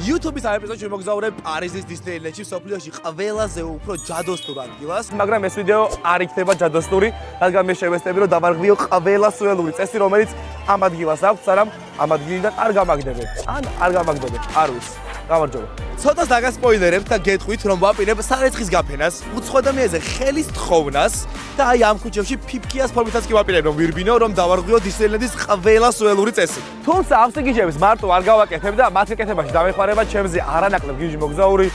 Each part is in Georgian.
YouTube-ის ამ ეპიზოდში მოგზაურებ პარიზის დისნეილენდში, სოფლიოში ყველაზე უფრო ჯადოსნურ ადგილას. მაგრამ ეს ვიდეო არ იქნება ჯადოსნური, რადგან მე შევესწრები, რომ დავარღვიო ყველა სუელური წესი, რომელიც ამ ადგილას აქვს, სანამ ამ ადგილიდან არ გამაგდებენ. ან არ გამაგდებენ, არ ვიცი. გამარჯობა. ცოტას დაგასპოილერებთ და გეტყვით, რომ ვაპირებ სარეცხის გაფენას, უცხო ადამიანზე ხელის თხოვნას და აი ამ ქუჩებში ფიფქიას ფორმითაც კი ვაპირებ, რომ ვირბინო, რომ დავარღვიო დისნეილენდის ყველა სუელური წესი. თუმცა ამ სიგიჟებს მარტო არ გავაკეთებ და მათ გაკეთებაში დამეხმარება ჩემზე არანაკლებ გიჟი მოგზაური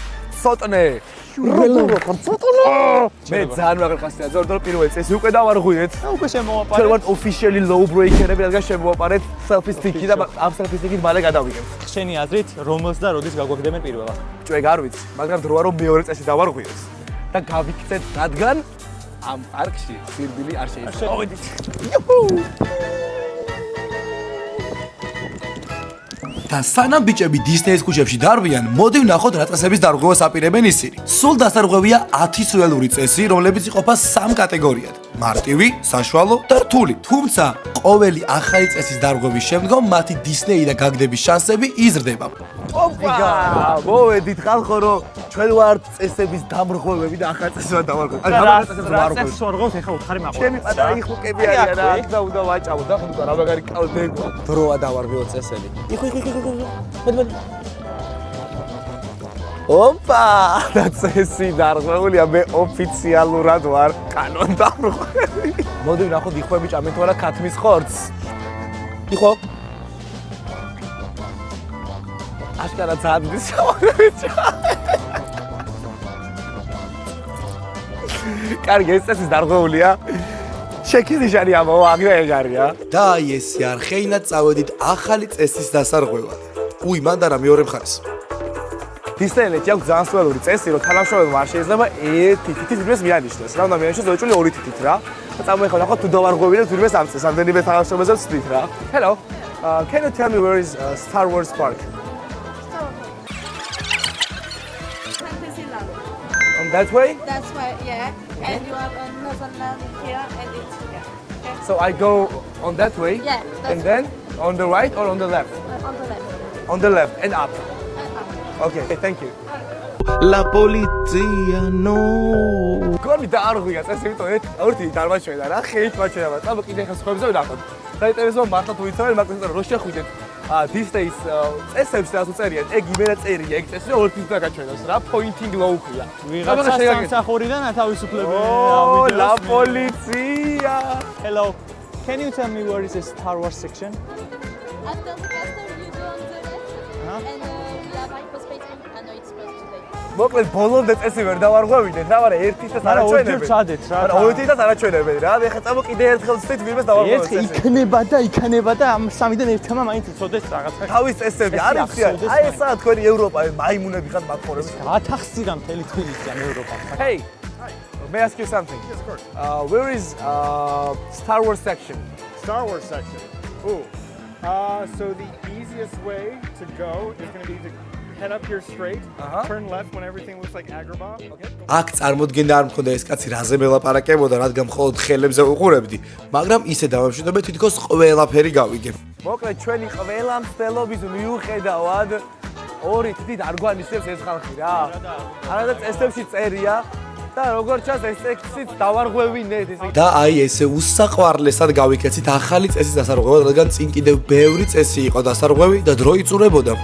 ცოტნე. მე ძალიან მაგალხასია, ზორდო პირველი წესი უკვე დავარღვიეთ. უკვე შემოვაპარეთ. ჩვენ ვართ officially low breaker-ები, რადგან შემოვაპარეთ selfie stick-ი და ამ selfie stick-ით მალე გადავიღებთ. შენი აზრით, რომელს და როდის გაგვაგდებენ პირველად? ჭვე არ ვიცი, მაგრამ დროა რომ მეორე წესი დავარღვიოთ და გავიქცეთ, რადგან ამ პარკში სირბილი არ შეიძლება. მოვედით. და სანამ ბიჭები დისნეის ქუჩებში დარბიან, მოდი ვნახოთ რა წესების დარღვევას აპირებენ ისინი. სულ დასარღვევია 10 სუელური წესი, რომლებიც იყოფა 3 კატეგორიად: მარტივი, საშუალო და რთული. თუმცა, ყოველი ახალი წესის დარღვევის შემდგომ მათი დისნეიდან გაგდების შანსები იზრდება. ოპა! მოვედით ხალხო, რომ ჩვენ ვართ წესების დამრღვევები და ახალი წესებად დავარღვევთ. რა წესს ვარღვევთ, ეხლა უთხარი მაყურე. ჩემი პატარა იხუკები არიან რა, აქ და უნდა ვაჭავო და ხომ რა მაგარი კალდეგო. დროა დავარღვიო წესები. ოპა! და წესი დარღვეულია, მე ოფიციალურად ვარ კანონ დამრღვევი. მოდი ვნახოთ იხვები ჭამენ თუ არა ქათმის ხორცს. იხო? აშკარა ძადდის ჩავარევიჭა. კარგი, ეს წესის დარღვეულია. შეკინიშანი ამაო, აგრე ეგარია. და აი ესე არხეინად წავედით ახალი წესის დასარღვევად. უი, მანდ არა მეორე მხარეს. დისნეილენდში აქვს ძალიან სუელური წესი, რომ თანამშრომელმა არ შეიძლება ერთი თითით ვირმეს მიანიშნოს. რა უნდა მიანიშნოს, დაუჭული ორი თითით რა. და წამოეხლა ნახოთ თუ დავარღვევინებთ ვირმეს ამ წესს, ამდენიმე თანამშრომელზე ვცდით რა. Hello. Can you tell me where is Star Wars Park? On that way? That's why, yeah. And you have another land here and it's here. Okay? So I go on that way? Yeah, that's And then on the right or on the left? on the left. On the left and up. And up. Okay, thank you. La polizia no. გონი დაარღვია წესი, იმიტომ ერთი დარბაშვენა რა, ხეით მაჩვენა, წამო კიდე ხა სხვებზე ვნახოთ. საინტერესოა მართლა თუ იცავენ, მაგრამ რო შეხვიდეთ Disney's წესებს რაც უწერიან, ეგ იმენა წერია, ეგ წესი რომ ორთით დაგაჩვენოს რა, pointing low ქვია. ვიღაცა სამსახურიდან ათავისუფლებელი Oh, la polizia. Hello. Can you tell me where is the Star Wars section? After the castle, you go on the left. And you have hyperspace. I know it's supposed to be. მოკლედ ბოლომდე წესი ვერ დავარღვევინეთ, რა, მაგრამ ერთითაც არაჩვენებენ. ორთით წადეთ რა. არა, ორთითაც არაჩვენებენ რა. ეხლა წამო კიდე ერთხელ ვცდით ვირმეს დავარღვევთ. ერთხელ იქნება და ამ სამიდან ერთმა მაინც იცოდეს რაღაცა. თავის წესები არ იციან. აი ესაა თქვენი ევროპა, მაიმუნები ხარ მაქორები. ათახსირა მთელი თბილისიდან ევროპას. Hey, may I ask you something? Yes, of course. Where is Star Wars section? Star Wars section. Ooh. So the easiest way to go is going to be to head up here straight, turn left when everything looks like Agrabah. Okay. აქ წარმოდგენდა არ მქონდა ეს კაცი რაზე მელაპარაკებოდა, რადგან მხოლოდ ხელებზე უყურებდი, მაგრამ ისე დავამშვიდობე თითქოს ყველაფერი გავიგებ. მოკლედ ჩვენი ყველა მცდელობის მიუხედავად ორი თითით არ გვანიშნებს ეს ხალხი რა. არადა წესებში წერია და როგორც ჩანს ეს ტექსტიც დავარღვევინეთ ესე. და აი ესე უსაყვარლესად გავიქეცით ახალი წესის დასარღვევად, რადგან წინ კიდევ ბევრი წესი იყო დასარღვევი და დრო იწურებოდა.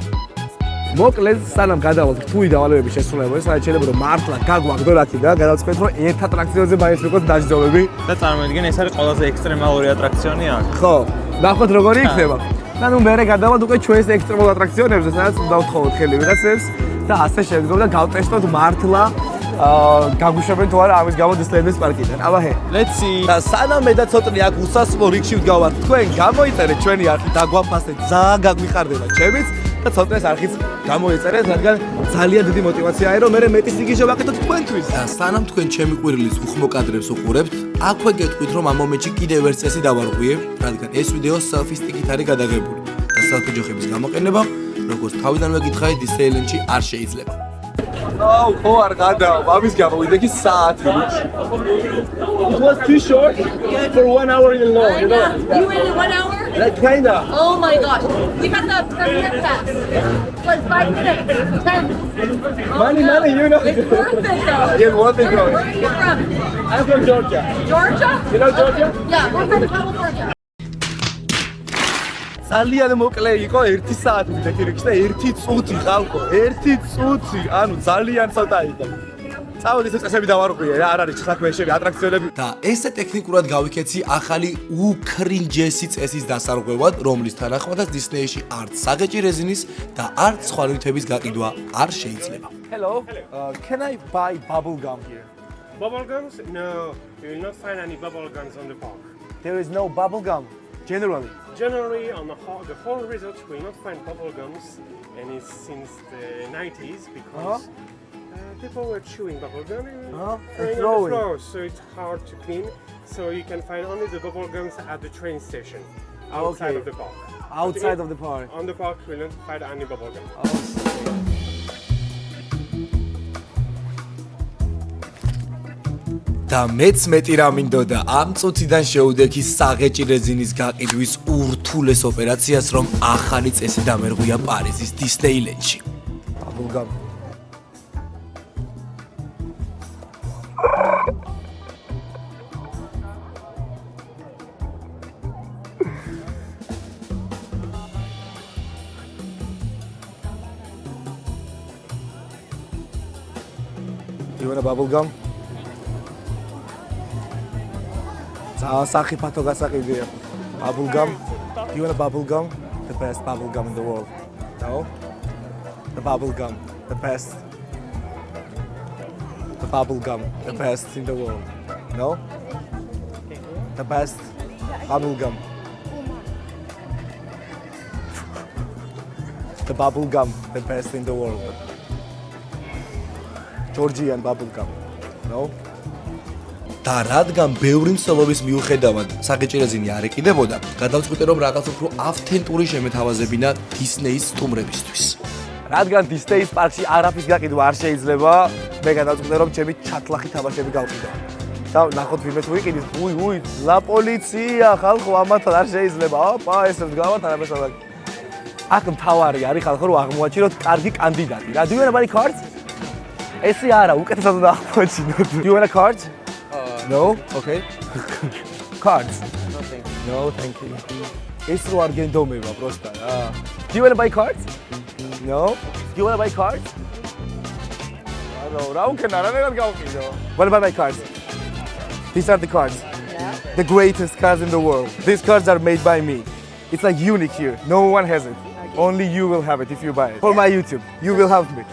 მოკლედ სანამ გადავალთ რთული დავალებების შესრულებაზე, სადაც შეიძლება რომ მართლა გაგვაგდო რაკი და გადავწყვეტ რომ ერთ ატრაქციონზე მაინც ვიყოთ დაჯდომები. და წარმოიდგინე ეს არის ყველაზე ექსტრემალური ატრაქციონი აქ. ხო, ნახოთ როგორი იქნება. და ნუ მერე გადავალთ უკვე ჩვენს ექსტრემალურ ატრაქციონებზე, სადაც უნდა ვთხოვოთ ხელი ვიღაცებს და ასე შემდგომ და გავტესტოთ მართლა გაგვიშვებენ თუ არა ამის გამო დისნეილენდის პარკიდან. აბა ჰე. Let's see. და სანამ მე და ცოტნე აქ უსასმო რიგში ვდგავართ, თქვენ გამოიწერეთ ჩვენი არხი და გვაფასეთ, ძალიან გაგვიხარდება ჩემიც და ცოტნეს არხიც გამოიწერეთ, რადგან ძალიან დიდი мотиваციაა რომ მე მეტი სიგიჟე ვაკეთოთ თქვენთვის. და სანამ თქვენ ჩემი ყვირილის უხმო კადრებს უყურებთ, აქვე გეტყვით რომ ამ მომენტში კიდევ ერთ წესი დავარღვიე, რადგან ეს ვიდეო selfie stick-ით არის გადაღებული და selfie ჯოხების გამოყენება, როგორც თავიდანვე გითხარით, დისნეილენდში არ შეიძლება. ხო არ გადავა, ამის გამო ვიდექი საათი. It was too short for 1 hour in long, you know. You were 1 hour? Kinda. Oh my gosh. We had the premiere class. It was 5 minutes. 10. Money, you know. It's worth it though. It's worth it, bro. Where are you from? I'm from Georgia. Georgia? You know Georgia? Yeah, we're from California. ძალიან მოკლე იყო 1 საათი ტექნიკში და 1 წუთი ხალხო 1 წუთი ანუ ძალიან ცოტა იყო წავედი ეს წესები დავარღვიე რა არ არის საქმეში ატრაქციონები და ესე ტექნიკურად გავიქეცი ახალი უკრინჯესი წესის დასარღვევად რომლის თანახმადაც დისნეიში არც საღეჭი რეზინის და არც სხვა ნივთების გაყიდვა არ შეიძლება Hello can I buy bubble gum here Bubble gums? No, you will not find any bubble gums on the park. There is no bubble gum generally Generally, on the whole resort, you will not find bubble gums, and it's since the 90s because people were chewing bubble gum and throwing on the floor, so it's hard to clean. So you can find only the bubble gums at the train station, outside of the park. Outside of the park. On the park, you will not find any bubble gum. და მეც მეტი რა მინდოდა ამ წუთიდან შეუდექი საღეჭი რეზინის გაყიდვის ურთულეს ოპერაციას რომ ახალი წესი დამერღვია პარიზის დისნეილენდში. Bubblegum. You want a bubble gum? Sakhipato gasaqidია. Bubble gum. You want a bubble gum? The best bubble gum in the world. No? The bubble gum, the best. The bubble gum, the best in the world. No? The best bubble gum. The bubble gum, the best in the world. Georgian bubble gum. No? და რადგან ბევრი მსვლელობის მიუხედავად საღეჭი რეზინი არ ეკიდებოდა, გადავწყვიტე რომ რაღაც უფრო ავთენტური შემეთავაზებინა დისნეის სტუმრებისთვის. რადგან დისნეის პარკში არაფრის გაყიდვა არ შეიძლება, მე გადავწყვიტე რომ ჩემი ჩათლახი თამაშები გავყიდო. და ნახოთ ვინმე თუ იყიდის, უი, ლა პოლიცია, ხალხო ამათად არ შეიძლება. ოპა, ესე ვდგავართ არაფერსად. აქ მთავარი არის ხალხო რომ აღმოაჩინოთ კარგი კანდიდატი. რა, do you want to buy cards? ესე არა, უკეთესად უნდა აღმოაჩინოთ. Do you want a card? No? Okay. Cards? No, thank you. ეს რო არ გენდომება პროსტა რა. Do you want to buy cards? No? Do you want to buy cards? რა უკენა რანაირად გავყიდო? What about my cards? These are the cards. Yeah. The greatest cards in the world. These cards are made by me. It's like unique here. No one has it. Okay. Only you will have it if you buy it. For my YouTube. You will help me.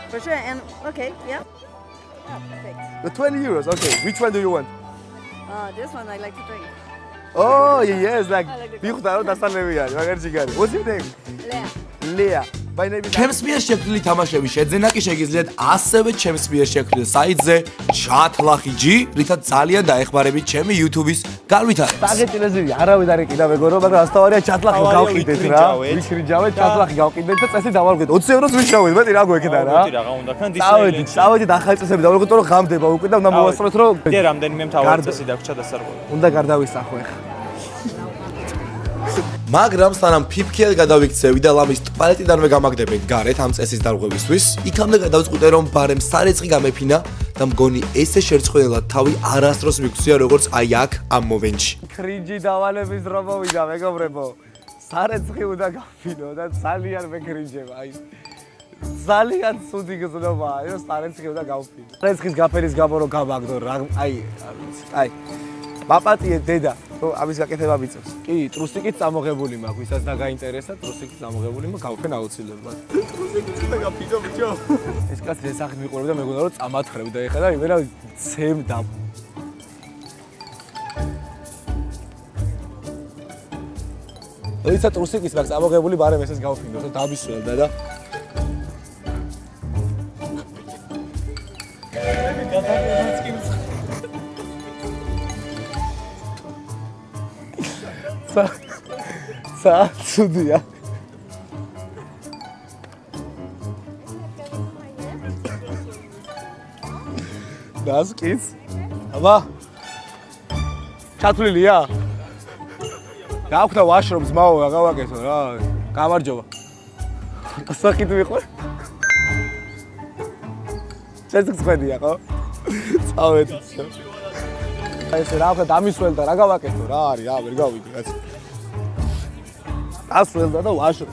For sure, and okay, yeah. Oh, perfect. The 20 euros, okay. Which one do you want? This one I like to drink. Oh, yes, like, what's your name? Lea. Lea. ჩემს მიერ შექმნილი თამაშების შეძენა კი შეგიძლიათ ასევე ჩემს მიერ შექმნილ საიტზე ჩათლახიჯი, რითაც ძალიან დაეხმარებით ჩემი YouTube-ის განვითარებას. საღეჭი რეზინი არავინ არ ეკიდა მეგორო, მაგრამ ასთავარია ჩათლახი გავყიდეთ რა. ვიქრიჯავეთ, ჩათლახი გავყიდეთ და წესი დავარღვეთ. 20 ევროს ვიშოვეთ, მეტი რა გვექდა რა. მეტი რა უნდა ქან დისნეილენდში. წავედით ახალი წესები დავარღვეთ, რომ ღამდება უკვე და უნდა მოვასწროთ რომ დე რამდენიმე მთავარი წესი დაგვრჩა დასარღვევი. უნდა გარდავისახო ახლა. მაგრამ სანამ ფიფქიად გადავიქცევი და ლამის ტუალეტიდანვე გამაგდებენ გარეთ ამ წესის დარღვევისთვის, იქამდე გადავწყვიტე რომ ბარემ სარეცხი გამეფინა და მგონი ესე შერწყვილად თავი არასდროს მიგცია როგორც აი აქ ამ მომენტში. კრინჯი დავალების დრო მოვიდა მეგობრებო. სარეცხი უნდა გავფინო და ძალიან მეკრინჯება აი. ძალიან ცუდი გზნობაა, რომ სარეცხი უნდა გავფინო. სარეცხის გაფენის გამო რომ გავაგდო რა აი მაპატიე დედა რომ ამის გაკეთება მიწევს. კი, ტრუსიკით წამოღებული მაქვს, ვისაც დაგაინტერესა, ტრუსიკით წამოღებული მაქვს, გავფენ აუცილებლად. ტრუსიკით უნდა გაფიდო ბიჭო. ეს კაცი ესახით მიყურებ და მეგონა რომ წამათხრები და ეხლა იმენა ცემდა. ვისაც ტრუსიკის მაქვს წამოღებული, ბარემ ესეს გავფინდო და დავისვენდა და ცუდია. დასკის. აბა. ჩათვლილია? გააქვთ ვაშრობს მაო რა გავაკეთო რა. გამარჯობა. ასაკით ვიყო. შეიძლება გწყვეტია ხო? წავედი. აი ეს რა ვქნა დამისვენდა რა გავაკეთო რა არის რა ვერ გავიდი რაც. ასველდა და ვაშრობ.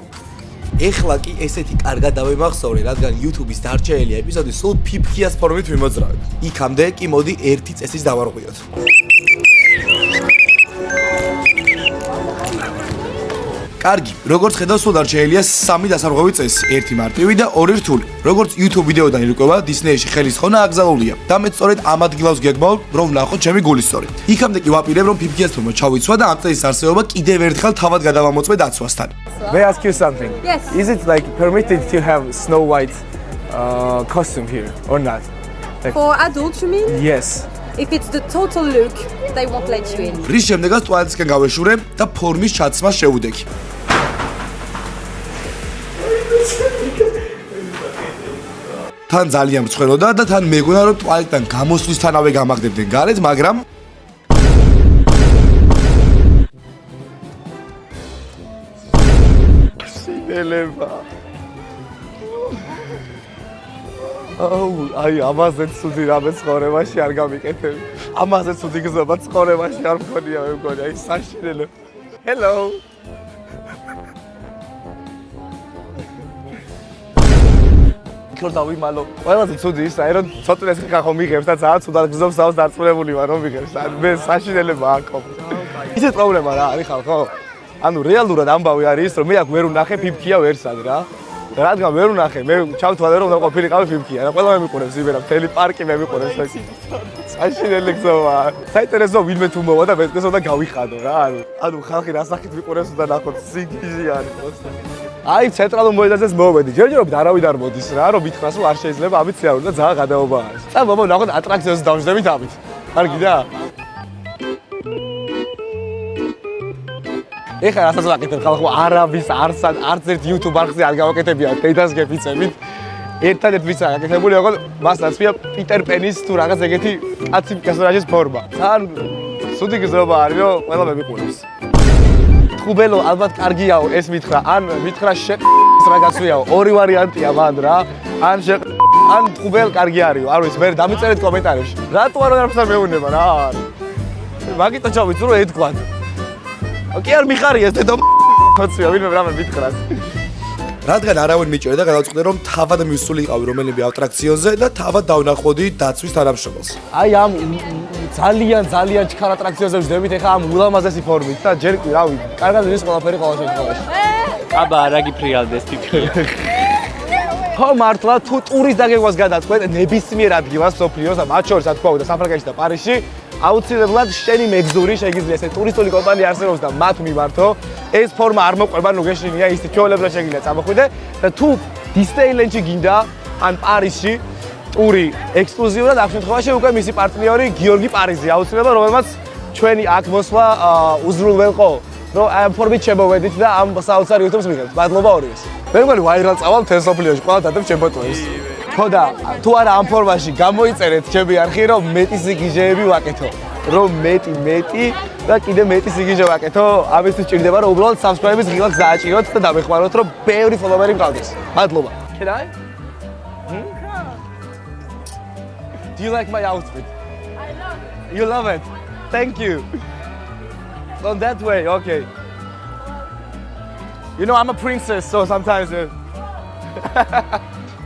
ეხლა კი ესეთი კარგად დავემახსოვრე, რადგან YouTube-ის დარჩენილი ეპიზოდი სულ ფიფქიას ფორმით ვიმოძრავებ. იქამდე კი მოდი ერთი წესის დავარღვიოთ. კარგი, როგორც ხედავ, სულ დარჩენილია 3 დასარღვევი წესი, 1 მარტივი და 2 რთული. როგორც YouTube ვიდეოდან ირკვევა, Disney-ში ხელის ხონა აკრძალულია და მე სწორედ ამ ადგილას გეგმავ, რომ ვნახოთ ჩემი გულისწორი. იქამდე კი ვაპირებ, რომ ფიფქიას ფორმა ჩავიცვა და ამ წესის არსებობა კიდევ ერთხელ თავად გადავამოწმე დაცვასთან. May I ask you something? Yes. Is it like permitted to have Snow White costume here or not? For adults, you mean? Yes. If it's the total look, they won't let you in. რის შემდეგაც ტუალეტისკენ გავეშურე და ფორმის ჩაცმას შევუდექი. თან ძალიან მრცხვენოდა და თან მეგონა რომ ტუალეტიდან გამოსვლისთანავე გამაგდებდნენ გარეთ, მაგრამ სინელება. აი ამაზე ცუდი რამე ცხოვრებაში არ გამიკეთებ. ამაზე ცუდი გზობა ცხოვრებაში არ მქონია მე მგონი, აი საშინელო. Hello. ქორდა ვიმალო. ყველაზე ცუდი ის აი რომ ცოტნეს ხახო მიღებს და ძალიან ცუდად გზობსავს დარწმუნებული ვარ რომ მიღებს. მე საშინელება აქ. ისეთ პრობლემა რა არის ხალხო? ანუ რეალურად ამბავი არის ის რომ მე აქ ვერ ვნახე ფიფქია ვერსად რა. რადგან ვერ ვნახე, მე ჩავთვალე რომ ყოფილიყავი ფიფქია. რა ყველა მემიყურებს იმერა, მთელი პარკი მემიყურებს. საშინელი გზობა. საინტერესო ვინმე თუ მოვა და მეთქეს უნდა გავიხადო რა. ანუ ხალხი რა სახით მიყურებს უნდა ნახოთ, სიგიჟი არის просто. აი ცენტრალურ მოედანზეც მოვედი. ჯერჯერობით არავინ არ მოდის რა, რომ მითხრას რომ არ შეიძლება ამით შეარო და ძალიან გადაობა არის. და ბაბა ნახოთ ატრაქციონს დავждებით ამით. კარგი და? ეხლა რასაც ვაკეთებ ხალხო არავის არც ერთ YouTube არხზე არ გავაკეთებია დედას გეფიცებით. ერთადერთ ვიცა გაკეთებული იყო მას ნაცვია პიტერ პენის თუ რაღაც ეგეთი კაცი პერსონაჟის ფორმა. თან სუდი გზობა არის რომ ყველა მემიყურებს. თხუბელო ალბათ კარგიაო ეს მითხრა ან მითხრა რა გასვიაო ორი ვარიანტია მან რა ან ან თხუბელ კარგი არისო არ ვიცი მე დამიწერეთ კომენტარებში რატო არ მეუნება რა მაგიტო ჩავიწრო ეთქვათ კი არ მიხარია ეს დედო ხოცია ვინმე რამე მითხრას რადგან არავინ მიჭერდა და გადავწყვიტე რომ თავად მივსულიყავი რომელიმე ატრაქციონზე და თავად დავნახოდი დაცვის თანამშრომელს აი ამ ძალიან ჩქარ ატრაქციონზე ვждებით ეხა ამ ულამაზესი ფორმით და ჯერ კი რავი კარგად ის ყველაფერი ყოველ შემთხვევაში აბა რა გიფრიალდეს თვითონ ხო მართლა თუ ტურის დაგეგვას გადაწყვეტ ნებისმიერ ადგილას სოფლიოს და მათ შორის რა თქვა და საფრანგეთში და პარიზში აუცილებლად შენი მეგზური შეგიძლია ეს ტურისტული კომპანია არსებობს და მათ მიმართო ეს ფორმა არ მოყვება ნუ გეშინია ის ჩვეულებრივად შეგიძლია წამოხვიდე და თუ დისნეილენდში გინდა ან პარიზში ტური ექსკლუზიურად ამ შემთხვევაში უკვე მისი პარტნიორი გიორგი პარიზი აუცილებლად რომელმაც ჩვენი აქ მოსვლა უზრუნველყო რომ ამ ფორმით შემოვედით და ამ საოცარ YouTube-ს მიღებთ მადლობა ორივეს მე მგონი ვაირალ წავალ მთელ სოფლიოში ყველა დადებ ჩემ ფოტოებს ხო და თუ არა ამ ფორმაში გამოიწერეთ ჩემი არხი რომ მეტი სიგიჟეები ვაკეთო რომ მეტი და კიდე მეტი სიგიჟე ვაკეთო ამისთვის ჭირდება რომ უბრალოდ subscribe-ის ღილაკს დააჭიროთ და დამეხმაროთ რომ ბევრი ფოლოვერი მყავდეს მადლობა Can I? Do you like my outfit? I love it. You love it? Thank you. On that way, okay. You know I'm a princess so sometimes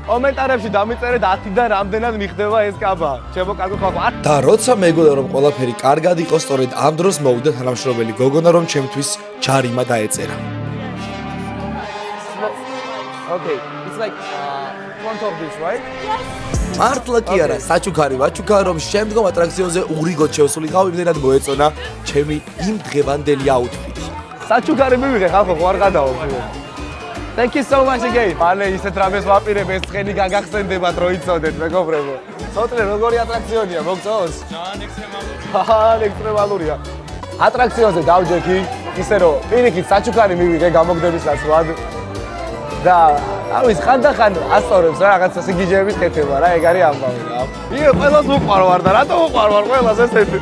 კომენტარებში დამიწერეთ 10-დან რამდენად მიხდება ეს კაბა. ჩემო კარგო ხალხო. და როცა მეგონა რომ ყველაფერი კარგად იყო, სწორედ ამ დროს მოვიდა თანამშრომელი გოგონა რომ ჩემთვის ჯარიმა დაეწერა. Okay, it's like front of this, right? Yes. მართლა კი არა, საჩუქარი ვაჩუქა რომ შემდგომ ატრაქციონზე ურიგოდ შევსულიყავ, იმდენად მოეწონა ჩემი იმ დღევანდელი აუთფიტი. საჩუქარი მივიღე ხალხო, ხო არ გადაო. Thank you so much again. Pane ისეთ რამეს ვაპირებ ეს ცხენი გაგახსენდებათ რო იცოდეთ მეგობრებო. ცოტნე როგორი ატრაქციონია მოგწონს? ძალიან ექსტრემალურია. ატრაქციონზე დავჯექი, ისე რომ პირიქით საჩუქარი მივიღე გამოგდებისას ვად. და ავის ხანდახან ასწორებს რა რაღაცა სიგიჟეების კეთება რა, ეგ არის ამბავი რა. იე ყველას უყვარვარ და რატო უყვარვარ ყველას ესეთი.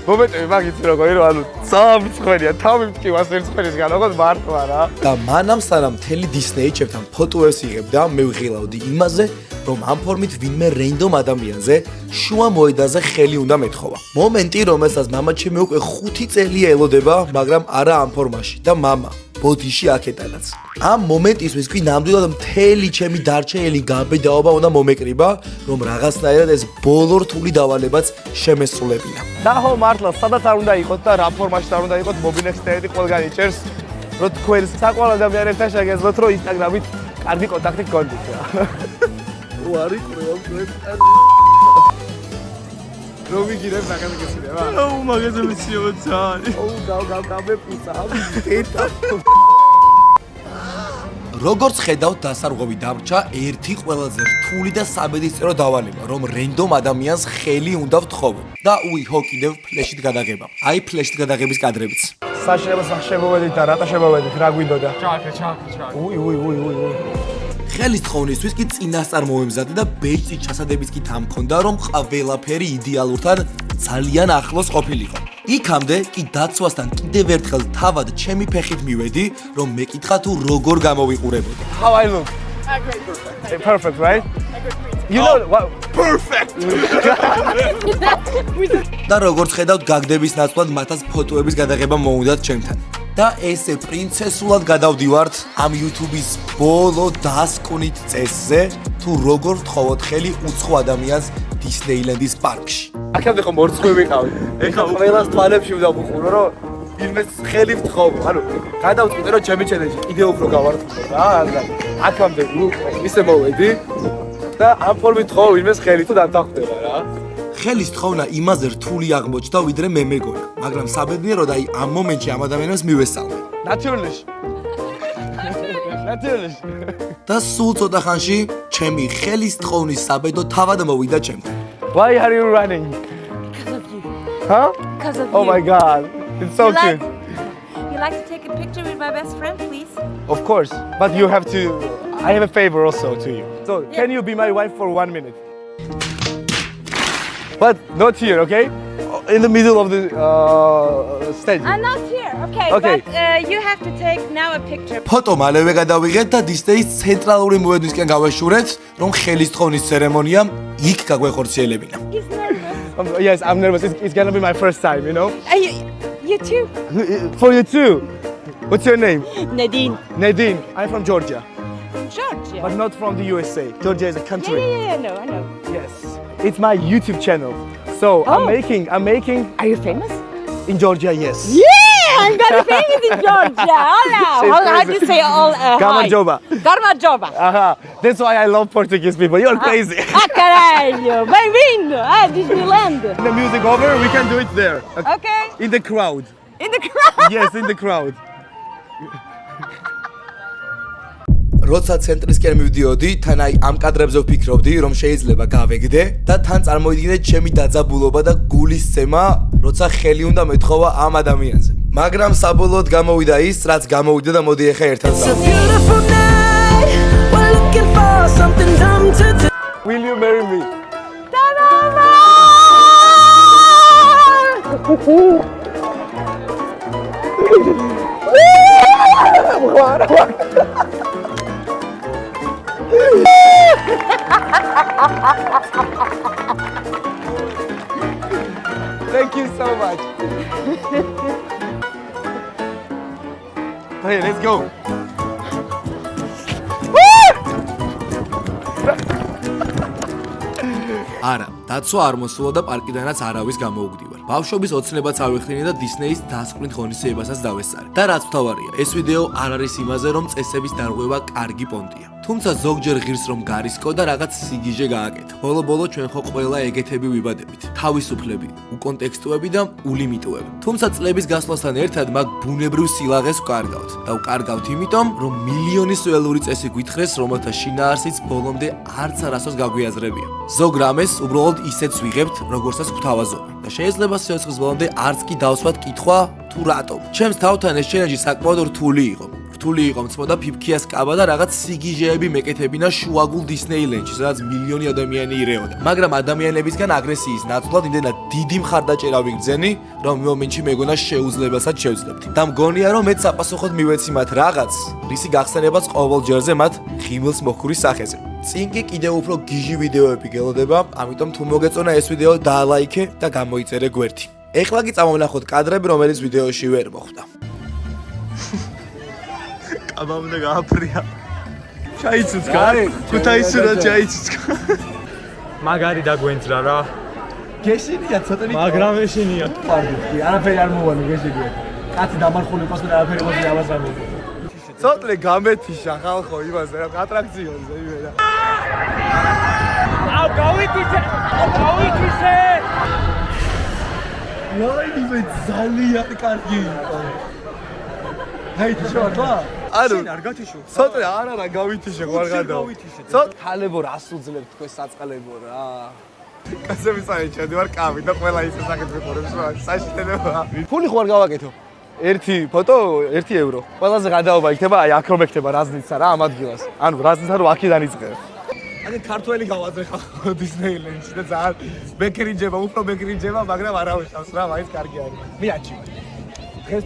მომენტები მაგიცი როგორი რომ ანუ სამწხვენია თავი მткиვას ერთცხენისგან როგორც მართლა რა და მანამ სანამ მთელი დისნეი ჩემთან ფოტოებს იღებდა მე ვღილავდი იმაზე რომ ამ ფორმით ვინმე რენდომ ადამიანზე შუა მოედანზე ხელი უნდა მეთხოვა მომენტი რომელსაც მამა ჩემი უკვე 5 წელია ელოდება მაგრამ არა ამ ფორმაში და მამა ბოდიში აქედანაც ამ მომენტისთვის კი ნამდვილად მთელი ჩემი დარჩენილი გაბედაობა უნდა მომეკრიბა რომ რაღაცნაირად ეს ბოლო რთული დავალებაც შემესრულებინა და ხო მართლა სადაც არ უნდა იყოთ და რა ფორმაში არ უნდა იყოთ მობილექსტერი ყველგან იჭერს რომ თქვენ საყვარელ ადამიანებთან შეგეძლოთ რომ ინსტაგრამით კარგი კონტაქტი გქონდეთ რა ვარი რომ ვიგირებ მაგაზეცია აუ მაგაზე მისიო ძალი აუ გამეპუცა ეტა როგორც ხედავთ დასარღვევი დამრჩა ერთი ყველაზე რთული და საბედისწერო დავალება რომ რენდომ ადამიანს ხელი უნდა ვთხოვო და უიჰო კიდევ ფლეშით გადაღება აი ფლეშით გადაღების კადრებიც საშემოვედით და რატო შემოვედით რა გვინდოდა ჩაკე უი ხელის თხოვნისთვის კი წინასწარ მოემზადე და ბეჭი ჩასადების კი თამქონდა რომ ყველაფერი იდეალურთან ძალიან ახლოს ყოფილიყო. იქამდე კი დაცვასთან კიდევ ერთხელ თავად ჩემი ფეხით მივედი რომ მეკითხა თუ როგორ გამოვიყურებოდი. How I look? Perfect, right? You know what? Perfect. და როგორც ხედავთ გაგდების ნაცვლად მათაც ფოტოების გადაღება მოუნდათ ჩემთან. და ესე პრინცესულად გადავდივართ ამ YouTube-ის ბოლო დასკვნით წესზე თუ როგორ თხოვოთ ხელი უცხო ადამიანს დისნეილენდის პარკში. აქამდე ხომ მორცხვი ვიყავი. ეხლა ყველას თვალებში უნდა ვუყურო რომ ვინმეს ხელი ვთხოვო. ანუ გადავწყვიტე რომ ჩემი ჩელენჯი კიდევ უფრო გავარტყო რა. აქამდე ისე მოვედი და ამ ფორმით თხოვო ვინმეს ხელი თუ დამთანხმდება რა. ხელის თხოვნა იმაზე რთული აღმოჩნდა ვიდრე მე მეგონა, მაგრამ საბედნიეროდ აი ამ მომენტში ამ ადამიანს მივესალმე. Natürlich. და სულ ცოტა ხანში ჩემი ხელის თხოვნის საბედო თავად მოვიდა ჩემთან. Why are you running? Because of you. Huh? Because of Oh you. my god. It's so cute. You like to take a picture with my best friend, please? Of course. But you have to I have a favor also to you. So, can you be my wife for 1 minute? But not here, okay? In the middle of the stage. I'm not here. Okay. Okay. But you have to take now a picture. ფოტო მალევე გადავიღეთ და დისნეის ცენტრალური მოედნისკენ გავეშურეთ, რომ ხელის თხოვნის ცერემონია იქ გაგვეხორციელებინა. He's nervous. Yes, I'm nervous. It's gonna be my first time, you know? You too. For you too. What's your name? Nadine. Nadine. I'm from Georgia, Georgia. but not from the USA. Georgia is a country. Yeah, no, I know. Yes. It's my YouTube channel. So I'm making Are you famous? in Georgia, yes. Yeah, I'm gonna be famous in Georgia. Hola. How do you say all? Gamajoba. Garmajoba. That's why I love Portuguese people. You're crazy. Caralho. Bem-vindo. Disneyland. When the music over, we can do it there. Okay. In the crowd. In the crowd. Yes, in the crowd. როცა ცენტრისკენ მივდიოდი, თან აი ამ კადრებზე ვფიქრობდი, რომ შეიძლება გავეგდე და თან წარმოვიდგინე ჩემი დაძაბულობა და გულის ცემა, როცა ხელი უნდა მეთხოვა ამ ადამიანზე. მაგრამ საბოლოოდ გამოვიდა ის, რაც გამოვიდა და მოდი ახლა ერთად Will you marry me? Thank you so much. Hey, let's go. არა, დაცვა არ მოსულა და პარკიდანაც არავის გამოუგდივარ. ბავშვობის ოცნებაც ავიხსნი და დისნეის დასკვნით ღონისძიებასაც დავესწარე. და რაც თავარია, ეს ვიდეო არ არის იმაზე, რომ წესების დარღვევა კარგი პონტია. თუმცა ზოგჯერ ღირს რომ გარისკო და რაღაც სიგიჟე გააკეთო. ბოლო-ბოლო ჩვენ ხო ყველა ეგეთები ვიბადებით. თავისუფლები, უკონტექსტუები და ულიმიტუები. თუმცა წლების გასვლასთან ერთად მაგ ბუნებრივ სილაღეს ვკარგავთ. და ვკარგავთ იმიტომ, რომ მილიონის ველური წესი გვითხრეს, რომელთა შინაარსიც ბოლომდე არც არასოს გაგვიაზრებია. ზოგ რამეს უბრალოდ ისეც ვიღებთ, როგორცაც გვთავაზობენ. და შეიძლება სიცოცხლის ბოლომდე არც კი დავსვათ კითხვა თუ რატომ. ჩემს თავთან ეს ჩელენჯი საკმაოდ რთული იყო. რთული იყო მწმოდა ფიფქიას კაბა და რაღაც სიგიჟეები მეკეთებინა შუაგულ დისნეილენდში, სადაც მილიონი ადამიანი ირეოდა. მაგრამ ადამიანებისგან აგრესიის ნაცვლად იმდენად დიდი მხარდაჭერა ვიგრძენი, რომ მომენტში მეგონა შეუძლებელსაც შევძლებდი. და მგონია, რომ მეც საპასუხოდ მივეცი მათ რაღაც, რისი გახსენებაც ყოველ ჯერზე მათ ღიმილს მოხურის სახეზე. წინ კი კიდევ უფრო გიჟი ვიდეოები გელოდება, ამიტომ თუ მოგეწონა ეს ვიდეო დაალაიქე და გამოიწერე გვერდი. ეხლა კი წამოვნახოთ კადრები, რომელიც ვიდეოში ვერ მოხვდა. აბა უნდა გააფრია. ჩაიცუცკა. ქუთაისურა ჩაიცუცკა. მაგარი დაგვენძრა რა. გეშინია ცოტანი. მაგრამ ეშინია. პარდი, არაფერი არ მოვალი გეშინია. კაცი დამარხული იყოს და არაფერი მოსი ავაზამე. ცოტნე გამეთიშა ხალხო იმაზე რა ატრაქციონზე იმენა. აუ გავიტიცე. გავიტიცე. ლაი მე ძალიან კარგი იყო. გაითიშო ახლა? ანუ არ გათიშო. ცოტნე არა გავითიშე ყوارგადა. ცოტ ხალებო რას უძლებ თქვენ საწყალებო რა. კაცები წაიჭედი ვარ კავი და ყველა ისე საკითხი ხორებს რა საშიტენება. ფული ხوار გავაკეთო. ერთი ფოტო 1 ევრო. ყველაზე გადაობა იქნება აი აქ რომ ექნება რაზნიცა რა ამ ადგილას. ანუ რაზნიცა რომ აქედან იწყება. ანუ ქართველი გავაძრე ხალხო დისნეილენდში და ძალიან ბეკრინჯება, უფრო ბეკრინჯება, მაგრამ არავის თავს რა, მაინც კარგი არის. მე აჩი. დღეს